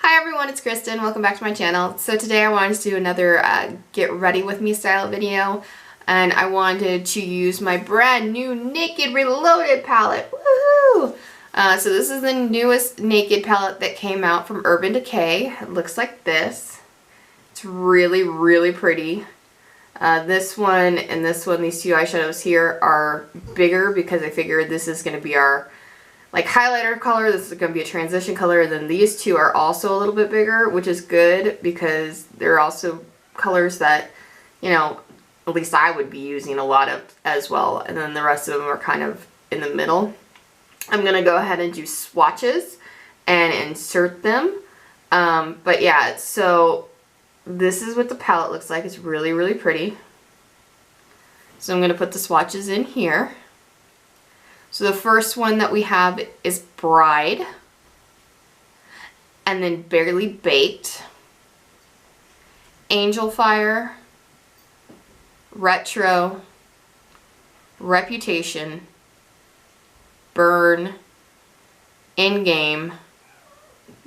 Hi everyone, it's Kristen. Welcome back to my channel. So today I wanted to do another get ready with me style video, and I wanted to use my brand new Naked Reloaded palette. Woohoo! So this is the newest Naked palette that came out from Urban Decay. It looks like this. It's really, really pretty. This one and this one, these two eyeshadows here are bigger because I figured this is going to be our highlighter color. This is going to be a transition color, and then these two are also a little bit bigger, which is good because they're also colors that, you know, at least I would be using a lot of as well, and then the rest of them are kind of in the middle. I'm going to go ahead and do swatches and insert them. But yeah, so this is what the palette looks like. It's really, really pretty. So I'm going to put the swatches in here. So the first one that we have is Bride, and then Barely Baked, Angel Fire, Retro, Reputation, Burn, In-Game,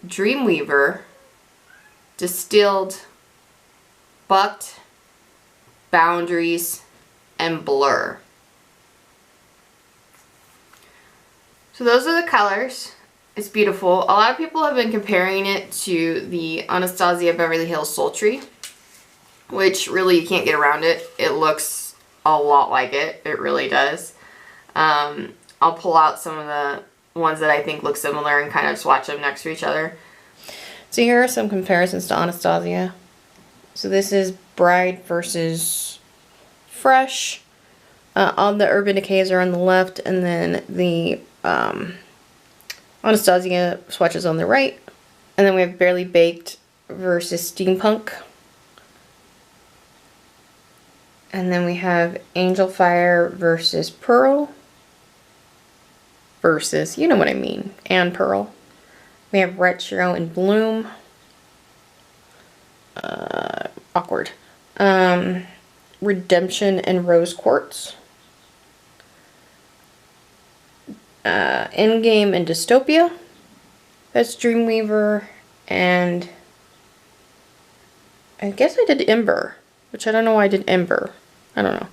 Dreamweaver, Distilled, Bucked, Boundaries, and Blur. So those are the colors. It's beautiful. A lot of people have been comparing it to the Anastasia Beverly Hills Sultry, which really you can't get around it. It looks a lot like it. It really does. I'll pull out some of the ones that I think look similar and kind of swatch them next to each other. So here are some comparisons to Anastasia. So this is Bride versus Fresh. All the Urban Decays are on the left, and then the Anastasia swatches on the right. And then we have Barely Baked versus Steampunk. And then we have Angel Fire versus Pearl. Versus, you know what I mean, and Pearl. We have Retro and Bloom. Awkward. Redemption and Rose Quartz. In-Game and Dystopia. That's Dreamweaver, and I guess I did Ember, which I don't know why I did Ember. I don't know.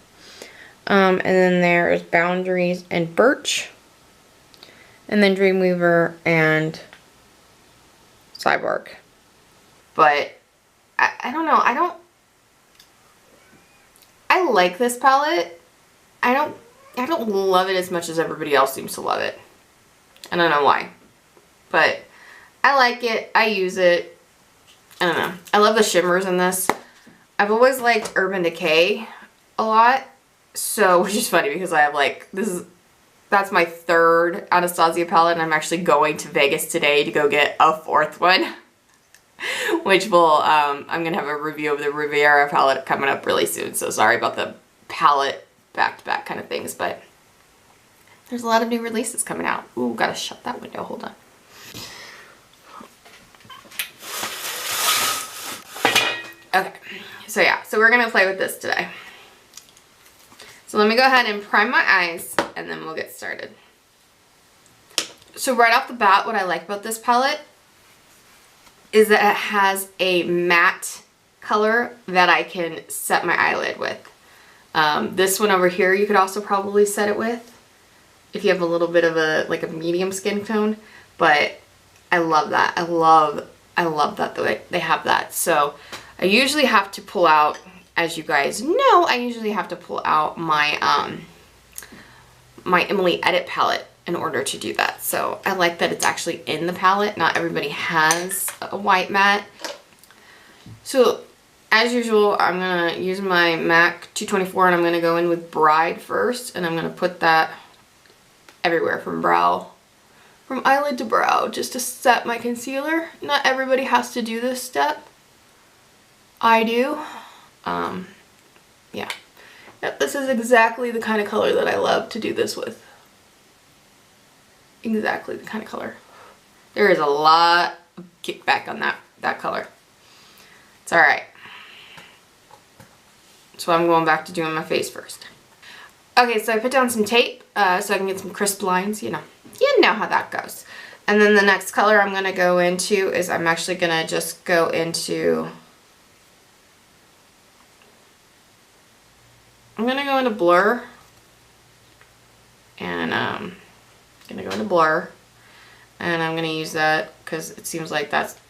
And then there's Boundaries and Birch, and then Dreamweaver and Cyborg. But I don't know. I like this palette. I don't love it as much as everybody else seems to love it. I don't know why. But I like it. I use it. I don't know. I love the shimmers in this. I've always liked Urban Decay a lot. So, which is funny because I have that's my third Anastasia palette, and I'm actually going to Vegas today to go get a fourth one. Which will, I'm going to have a review of the Riviera palette coming up really soon. So sorry about the palette back-to-back kind of things, but there's a lot of new releases coming out. Ooh, gotta shut that window. Hold on. Okay, so yeah, so we're gonna play with this today. So let me go ahead and prime my eyes, and then we'll get started. So right off the bat, what I like about this palette is that it has a matte color that I can set my eyelid with. This one over here you could also probably set it with if you have a little bit of a medium skin tone, but I love that. I love that they have that. So I usually have to pull out, as you guys know, I usually have to pull out my my Emily Edit palette in order to do that. So I like that it's actually in the palette. Not everybody has a white matte. So as usual, I'm going to use my MAC 224, and I'm going to go in with Bride first, and I'm going to put that everywhere from eyelid to brow, just to set my concealer. Not everybody has to do this step. I do. Yeah. Yep, this is exactly the kind of color that I love to do this with. Exactly the kind of color. There is a lot of kickback on that color. It's alright. So I'm going back to doing my face first. Okay, so I put down some tape so I can get some crisp lines, you know how that goes. And then the next color I'm going to go into is I'm actually going to just go into, I'm going to go into blur. And I'm going to go into blur. And I'm going to use that because it seems like that's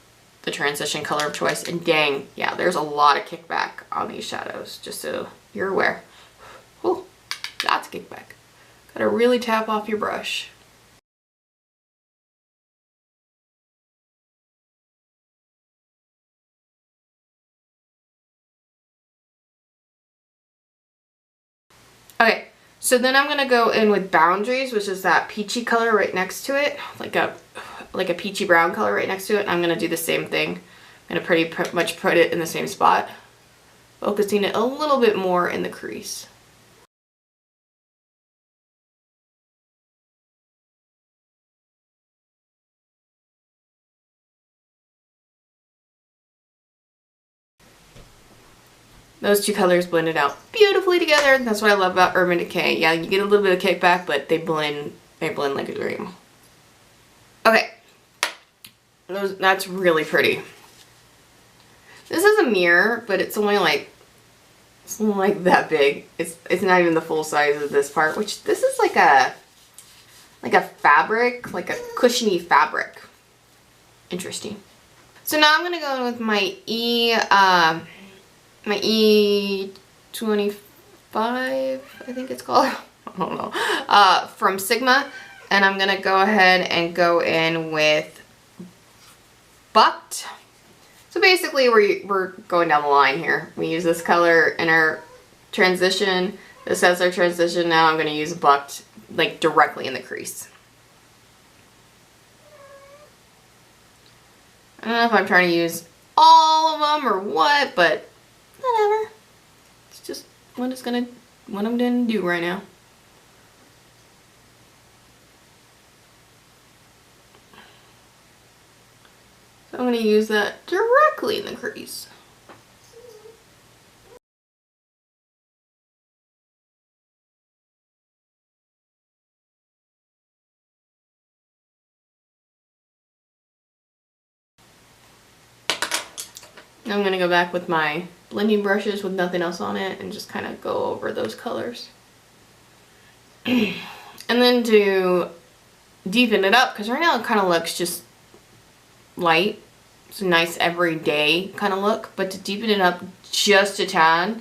the transition color of choice. And dang, yeah, there's a lot of kickback on these shadows, just so you're aware. Oh, that's kickback. Gotta really tap off your brush. Okay, so then I'm gonna go in with Boundaries, which is that peachy color right next to it, like a peachy brown color right next to it. I'm gonna do the same thing. I'm gonna pretty much put it in the same spot, focusing it a little bit more in the crease. Those two colors blended out beautifully together. That's what I love about Urban Decay. Yeah, you get a little bit of kickback, but they blend like a dream. Okay, that's really pretty. This is a mirror, but it's only like that big. It's not even the full size of this part, which this is like a fabric, like a cushiony fabric. Interesting. So now I'm gonna go in with my my E25, I think it's called. I don't know. From Sigma, and I'm gonna go ahead and go in with Bucked. So basically we're going down the line here. We use this color in our transition. This has our transition. Now I'm going to use Bucked like directly in the crease. I don't know if I'm trying to use all of them or what, but whatever. It's just what I'm going to do right now. I'm going to use that directly in the crease. Now I'm going to go back with my blending brushes with nothing else on it and just kind of go over those colors. And then to deepen it up, because right now it kind of looks just light. It's a nice everyday kind of look, but to deepen it up just a tad,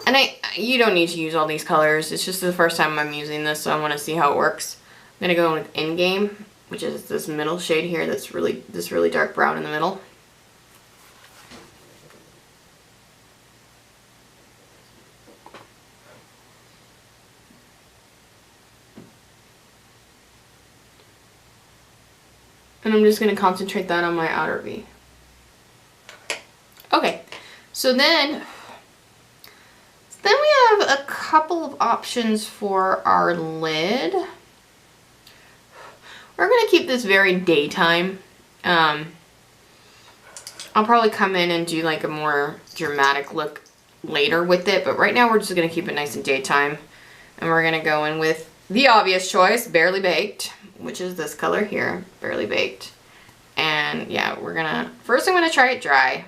and you don't need to use all these colors. It's just the first time I'm using this, so I want to see how it works. I'm gonna go in with In Game, which is this middle shade here. That's this really dark brown in the middle. And I'm just going to concentrate that on my outer V. Okay, so then we have a couple of options for our lid. We're going to keep this very daytime. I'll probably come in and do like a more dramatic look later with it, but right now we're just going to keep it nice and daytime. And we're going to go in with the obvious choice, Barely Baked, which is this color here, Barely Baked. And yeah, first I'm gonna try it dry.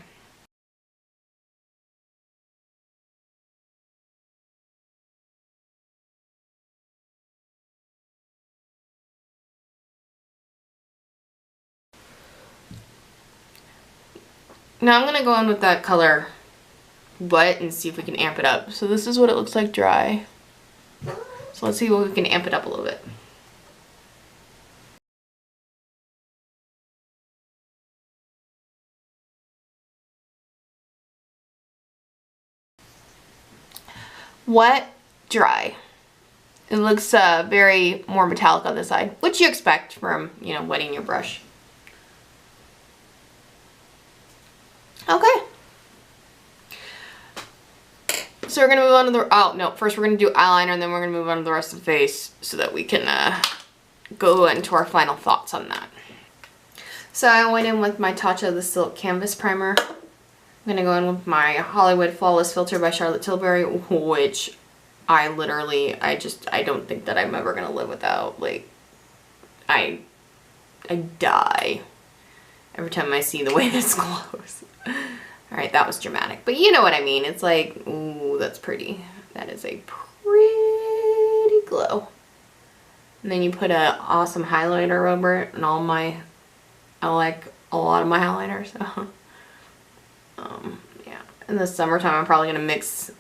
Now I'm gonna go in with that color Wet and see if we can amp it up. So this is what it looks like dry. So let's see if we can amp it up a little bit. Wet, dry. It looks very more metallic on this side, which you expect from, you know, wetting your brush. Okay. So we're going to move on to the, oh no, first we're going to do eyeliner and then we're going to move on to the rest of the face so that we can go into our final thoughts on that. So I went in with my Tatcha the Silk Canvas Primer. I'm going to go in with my Hollywood Flawless Filter by Charlotte Tilbury, which I don't think that I'm ever going to live without. Like, I die every time I see the way this glows. Alright, that was dramatic. But you know what I mean. It's like, ooh, that's pretty. That is a pretty glow. And then you put an awesome highlighter over it, and I like a lot of my highlighter, so yeah. In the summertime, I'm probably gonna mix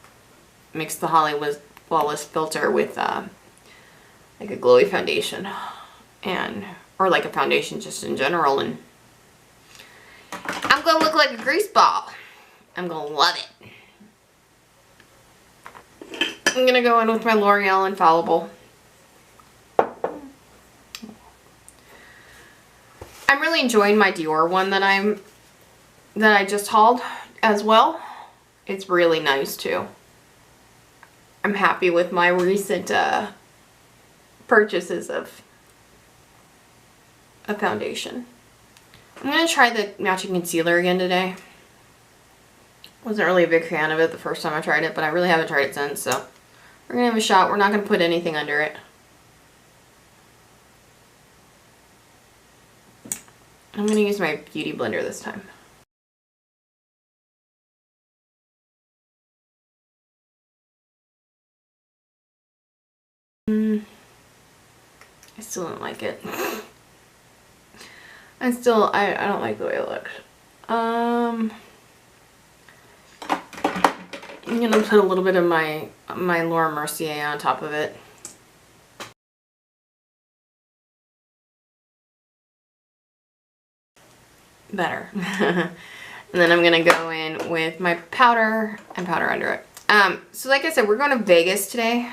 the Hollywood Flawless filter with like a glowy foundation, or like a foundation just in general, and I'm gonna look like a grease ball. I'm gonna love it. I'm gonna go in with my L'Oreal Infallible. I'm really enjoying my Dior one that I just hauled as well. It's really nice too. I'm happy with my recent purchases of a foundation. I'm gonna try the matching concealer again today. Wasn't really a big fan of it the first time I tried it, but I really haven't tried it since, so we're gonna have a shot. We're not gonna put anything under it. I'm gonna use my beauty blender this time. I still don't like it. I don't like the way it looks. I'm gonna put a little bit of my Laura Mercier on top of it. Better. And then I'm gonna go in with my powder and powder under it. So like I said, we're going to Vegas today.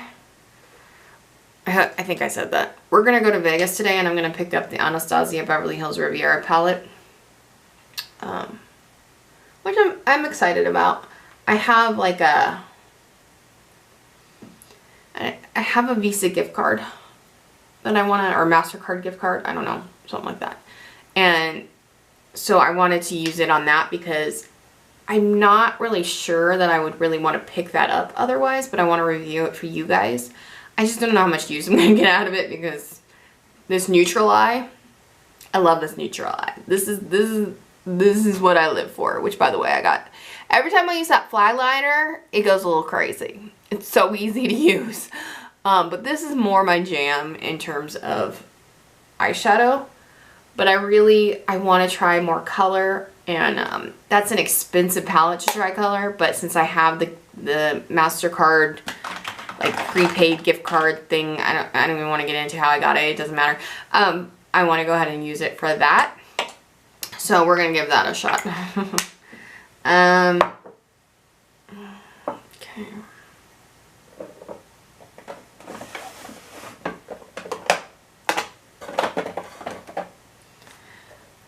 I think I said that. We're gonna go to Vegas today, and I'm gonna pick up the Anastasia Beverly Hills Riviera palette, which I'm excited about. I have like I have a Visa gift card that I want to, or MasterCard gift card, I don't know, something like that. And so I wanted to use it on that because I'm not really sure that I would really want to pick that up otherwise, but I want to review it for you guys. I just don't know how much use I'm going to get out of it because this neutral eye, I love this neutral eye. This is what I live for, which by the way I got. Every time I use that fly liner, it goes a little crazy. It's so easy to use. But this is more my jam in terms of eyeshadow. But I want to try more color, and that's an expensive palette to try color, but since I have the MasterCard like prepaid gift card thing, I don't even want to get into how I got it, it doesn't matter. I want to go ahead and use it for that. So we're going to give that a shot. Okay.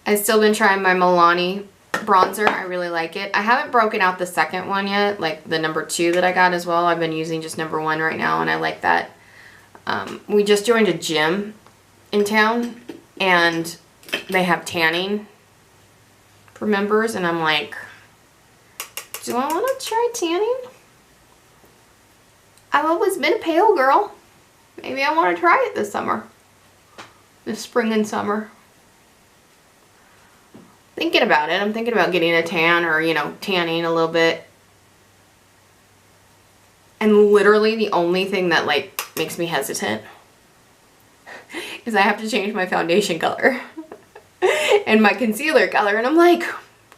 I've still been trying my Milani bronzer. I really like it. I haven't broken out the second one yet, like the number 2 that I got as well. I've been using just number 1 right now, and I like that. We just joined a gym in town, and they have tanning for members, and I'm like, do I want to try tanning? I've always been a pale girl. Maybe I want to try it this summer. This spring and summer. Thinking about it. I'm thinking about getting a tan, or, you know, tanning a little bit. And literally the only thing that like makes me hesitant is I have to change my foundation color and my concealer color, and I'm like,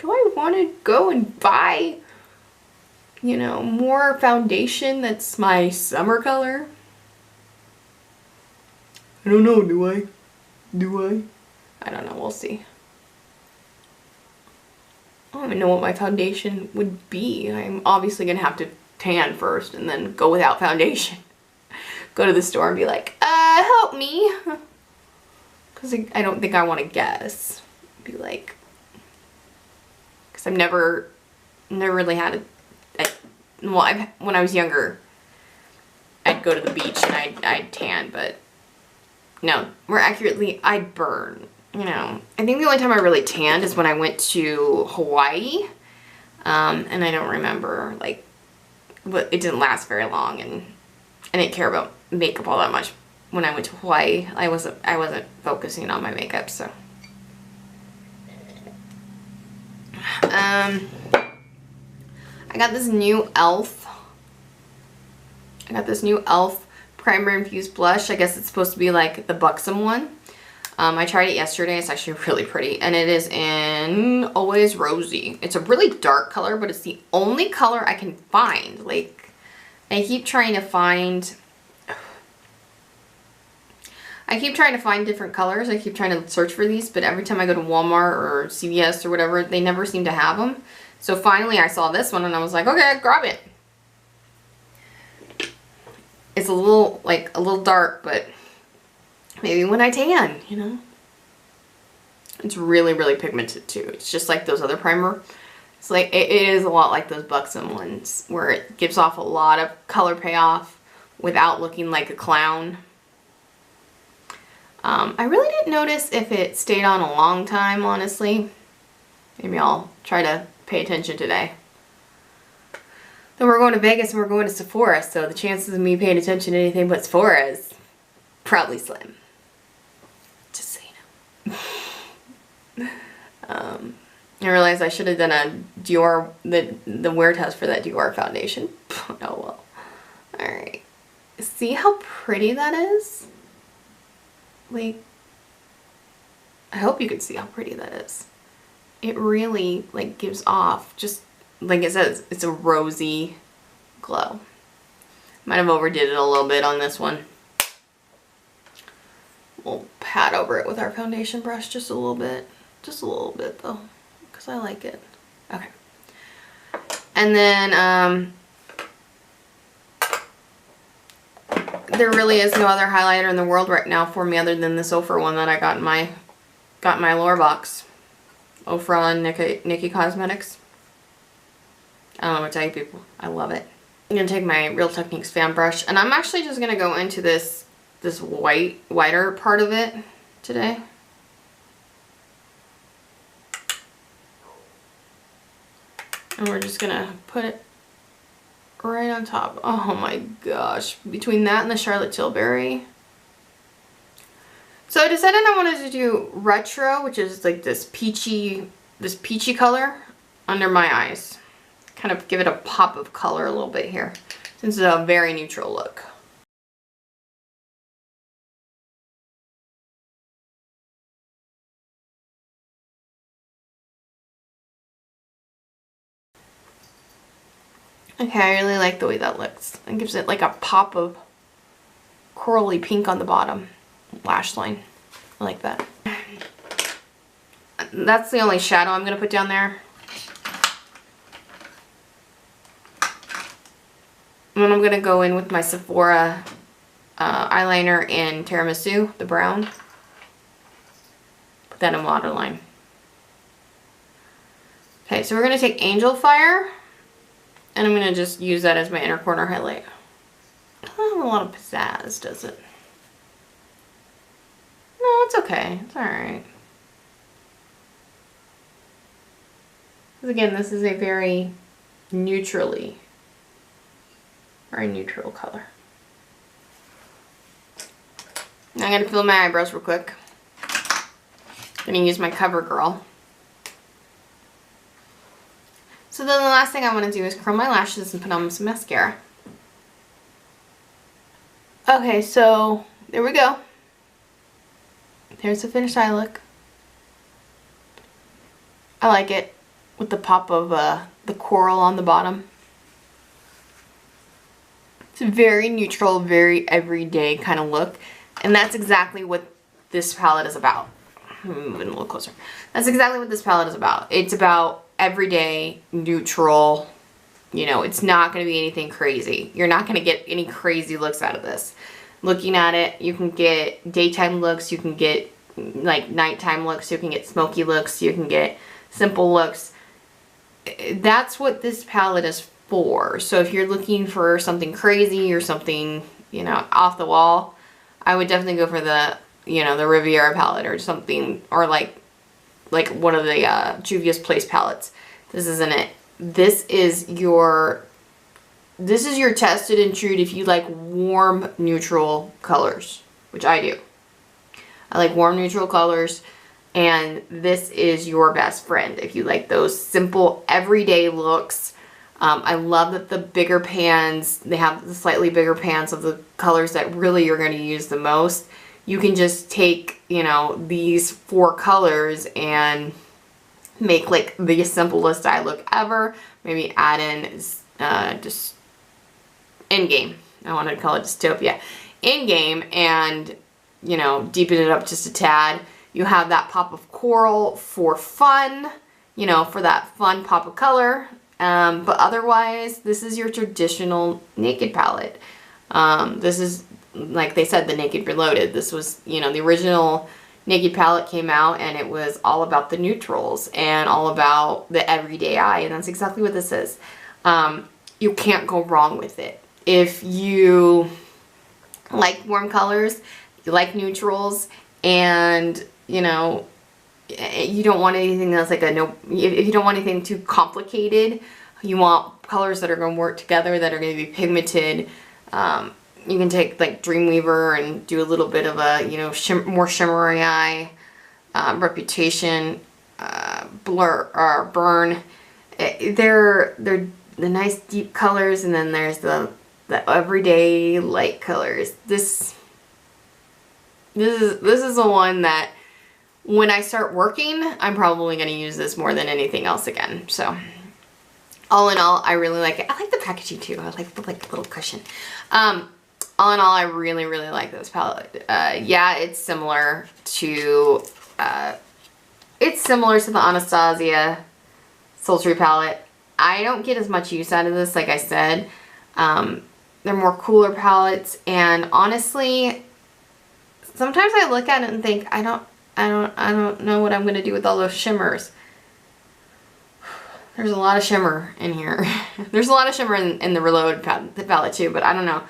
do I want to go and buy, you know, more foundation that's my summer color? I don't know, do I? Do I? I don't know, we'll see. I don't even know what my foundation would be. I'm obviously going to have to tan first and then go without foundation. Go to the store and be like, help me. Because I don't think I want to guess. Be like, because I've never really had well, when I was younger, I'd go to the beach and I'd tan, but no, more accurately, I'd burn. You know, I think the only time I really tanned is when I went to Hawaii, and I don't remember, like, but it didn't last very long, and I didn't care about makeup all that much when I went to Hawaii. I wasn't focusing on my makeup, so. I got this new e.l.f. primer infused blush. I guess it's supposed to be like the buxom one. I tried it yesterday. It's actually really pretty, and it is in Always Rosy. It's a really dark color, but it's the only color I can find. Like, I keep trying to find different colors. I keep trying to search for these, but every time I go to Walmart or CVS or whatever, they never seem to have them. So finally I saw this one and I was like, okay, grab it. It's a little dark, but maybe when I tan, you know. It's really, really pigmented too. It's just like those other primer. It's like, it is a lot like those buxom ones where it gives off a lot of color payoff without looking like a clown. I really didn't notice if it stayed on a long time, honestly. Maybe I'll try to pay attention today. Then we're going to Vegas and we're going to Sephora, so the chances of me paying attention to anything but Sephora is probably slim. Just so you know. I realized I should have done a Dior, the wear test for that Dior foundation. Oh well. Alright. See how pretty that is? Like, I hope you can see how pretty that is. It really, like, gives off, just like it says, it's a rosy glow. Might have overdid it a little bit on this one. We'll pat over it with our foundation brush just a little bit. Just a little bit, though, because I like it. Okay. And then, there really is no other highlighter in the world right now for me other than this Ofra one that I got in my Lure box. Ofra and Nikki Cosmetics. I don't know what to tell you, people. I love it. I'm going to take my Real Techniques fan brush, and I'm actually just going to go into this whiter part of it today. And we're just going to put it right on top. Oh my gosh. Between that and the Charlotte Tilbury. So I decided I wanted to do retro, which is like this peachy color under my eyes. Kind of give it a pop of color a little bit here, since it's a very neutral look. Okay, I really like the way that looks. It gives it like a pop of corally pink on the bottom lash line. I like that. That's the only shadow I'm going to put down there. And then I'm going to go in with my Sephora eyeliner in Tiramisu, the brown. Put that in waterline. Okay, so we're going to take Angel Fire. And I'm going to just use that as my inner corner highlight. It doesn't have a lot of pizzazz, does it? No, it's okay. It's alright. Because again, this is a very neutral color. Now I'm going to fill my eyebrows real quick. I'm going to use my CoverGirl. So then the last thing I want to do is curl my lashes and put on some mascara. Okay, so there we go. There's the finished eye look. I like it with the pop of the coral on the bottom. It's a very neutral, very everyday kind of look. And that's exactly what this palette is about. Moving a little closer. That's exactly what this palette is about. It's about everyday, neutral, you know, it's not going to be anything crazy. You're not going to get any crazy looks out of this. Looking at it, you can get daytime looks, you can get like nighttime looks, you can get smoky looks, you can get simple looks. That's what this palette is for. So if you're looking for something crazy or something, you know, off the wall, I would definitely go for the, you know, the Riviera palette or something, or like one of the Juvia's Place palettes. This isn't it. This is your tested and true if you like warm, neutral colors. which I do. I like warm neutral colors, and this is your best friend if you like those simple everyday looks. I love that the bigger pans, they have the slightly bigger pans of the colors that really you're going to use the most. You can just take, you know, these 4 colors and make like the simplest eye look ever. Maybe add in just in-game. I wanted to call it Dystopia. In-game, and, you know, deepen it up just a tad. You have that pop of coral for fun, you know, for that fun pop of color. But otherwise, this is your traditional Naked palette. This is, like they said, the Naked Reloaded. This was, you know, the original Naked palette came out, and it was all about the neutrals and all about the everyday eye, and that's exactly what this is. You can't go wrong with it. If you like warm colors, you like neutrals, and, you know, you don't want anything that's like if you don't want anything too complicated, you want colors that are going to work together, that are going to be pigmented. You can take like Dreamweaver and do a little bit of a, you know, more shimmery eye, Reputation, Blur or Burn. They're the nice deep colors, and then there's the everyday light colors. This is the one that when I start working, I'm probably going to use this more than anything else again. So all in all, I really like it. I like the packaging too. I like the little cushion. All in all, I really, really like this palette. Yeah, it's similar to the Anastasia Sultry palette. I don't get as much use out of this, like I said. They're more cooler palettes, and honestly, sometimes I look at it and think, I don't know what I'm gonna do with all those shimmers. There's a lot of shimmer in here. There's a lot of shimmer in the Reload palette too, but I don't know.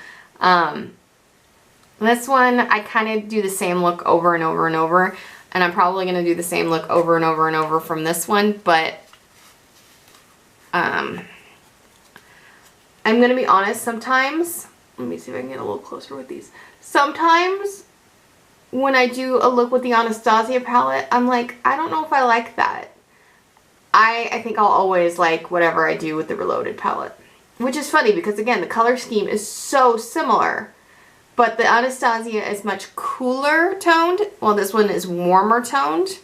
This one, I kind of do the same look over and over and over, and I'm probably going to do the same look over and over and over from this one, but I'm going to be honest, sometimes, let me see if I can get a little closer with these. Sometimes when I do a look with the Anastasia palette, I'm like, I don't know if I like that. I think I'll always like whatever I do with the Reloaded palette. Which is funny because, again, the color scheme is so similar. But the Anastasia is much cooler toned, while this one is warmer toned.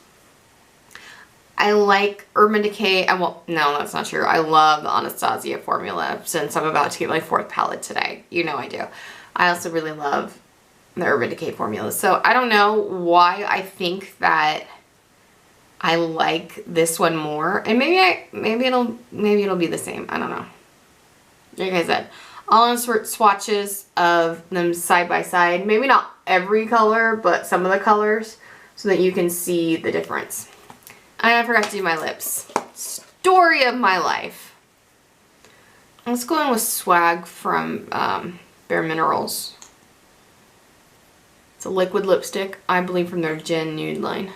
I like Urban Decay. Well, no, that's not true. I love the Anastasia formula since I'm about to get my 4th palette today. You know I do. I also really love the Urban Decay formula. So I don't know why I think that I like this one more. And maybe it'll be the same. I don't know. Like I said, I'll insert swatches of them side by side. Maybe not every color, but some of the colors, so that you can see the difference. And I forgot to do my lips. Story of my life. Let's go in with Swag from Bare Minerals. It's a liquid lipstick, I believe from their Gin Nude line.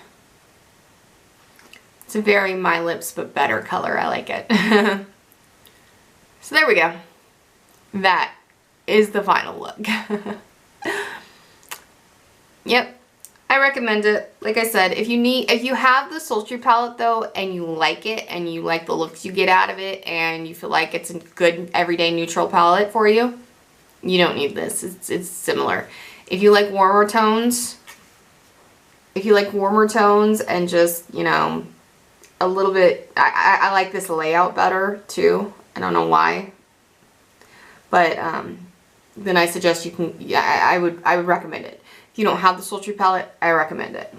It's a very My Lips but better color. I like it. So there we go. That is the final look. Yep, I recommend it. Like I said, if you have the Sultry palette though, and you like it, and you like the looks you get out of it, and you feel like it's a good everyday neutral palette for you, you don't need this. It's similar. If you like warmer tones, and just, you know, a little bit, I like this layout better too. I don't know why. But then I suggest you can, yeah, I would recommend it. If you don't have the Sultry palette, I recommend it.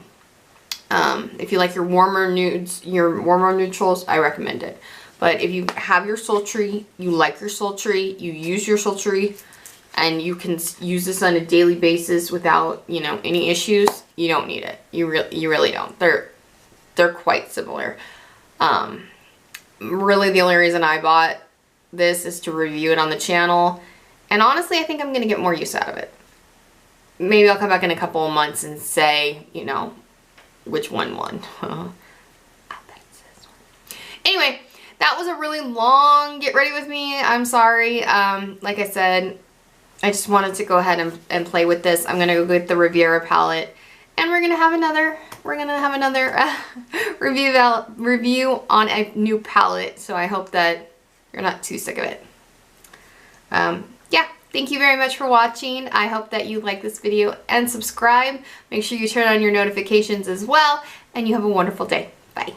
If you like your warmer nudes, your warmer neutrals, I recommend it. But if you have your Sultry, you like your Sultry, you use your Sultry, and you can use this on a daily basis without, you know, any issues, you don't need it. You really don't. They're quite similar. Really the only reason I bought this is to review it on the channel, and honestly I think I'm gonna get more use out of it. Maybe I'll come back in a couple of months and say, you know, which one won. I bet it's this one. Anyway, that was a really long get ready with me. I'm sorry. Like I said, I just wanted to go ahead and play with this. I'm gonna go get the Riviera palette, and we're gonna have another review on a new palette. So I hope that you're not too sick of it. Yeah, thank you very much for watching. I hope that you like this video and subscribe. Make sure you turn on your notifications as well, and you have a wonderful day. Bye.